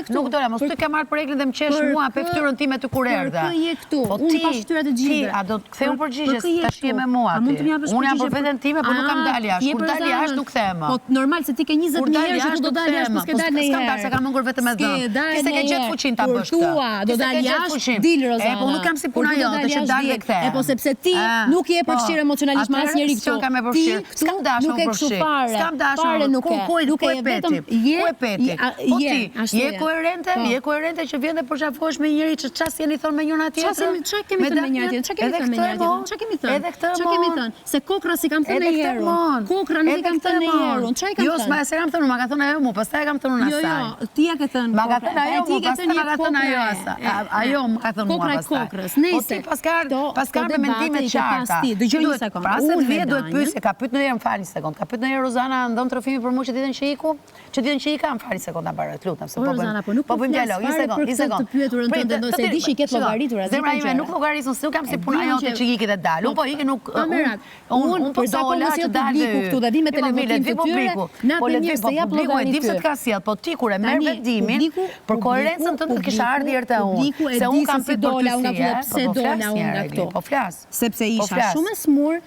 këtu. Nuk dola, mos të ke marrë për eklin dhe më qesh mua pe fytyrën time të kur erdhe. Për kë je këtu? Po Unë pa fytyrat e gjithëve. Ti, a do të ktheu përgjigjes Për kë je tash je këtu? me mua A ti. mund të më japësh Unë jam për përgjigje veten time, por nuk kam dalë jashtë. Kur dal jashtë nuk kthehem. Po normal se ti ke 20.000 herë që do dalë jashtë, s'ke dalë S'kam dalë, se kam mungur vetëm me dhënë. Ti se ke gjetë fuqinë ta bësh këtë. Do dalë jashtë, dil Rozana. Po nuk kam si puna jote që dal dhe kthehem. Po sepse ti nuk je përfshirë emocionalisht me asnjëri këtu. Ti s'kam dashur nuk e kështu fare. S'kam dashur. Nuk e. Ku e peti? Ku e peti? Po ti, je koherente që vjen dhe përqafohesh me njëri që çfarë jeni thonë me njëra tjetrën? Çfarë kemi thënë me njëra tjetrën? Çfarë kemi thënë me njëra tjetrën? Çfarë kemi thënë? Edhe këtë Çfarë kemi thënë? Se kokra si kam thënë herë. Kokra nuk e kam thënë herë. Çfarë kam thënë? Jo, s'ma se kam thënë, ma ka thënë ajo mua, pastaj kam thënë unë asaj. Jo, ti ja ke thënë. Ma ka thënë ajo mua, pastaj ma ka thënë ajo asaj. Ajo më ka thënë mua pastaj. Kokra e kokrës, nejse. Paskar me mendimet qarta. Dëgjoj një sekond. Pra se të vjet duhet pyesje, ka pyet ndonjëherë, më fal një sekond. Ka pyet ndonjëherë Rozana ndon trofimi për mua që ditën që iku? Që ditën që ika, më fal një sekond ta mbaroj, lutem se po Rozana, po nuk po bëjmë dialog, një sekond, një sekond. Të pyeturën tënde, ndoshta e di që i ketë llogaritur atë. Zemra ime nuk llogarisën, se nuk kam si puna jote që iki dhe dal. Unë po iki nuk unë po dola që dal këtu dhe vi me televizion fytyrë, natë mirë se jap llogari. Di pse të ka sjell, po ti kur e merr vendimin për koherencën tënde të kisha ardhur herë te unë. Se unë kam pyet dola, unë nga pse dola unë nga këtu. Po flas. Sepse isha shumë e smur.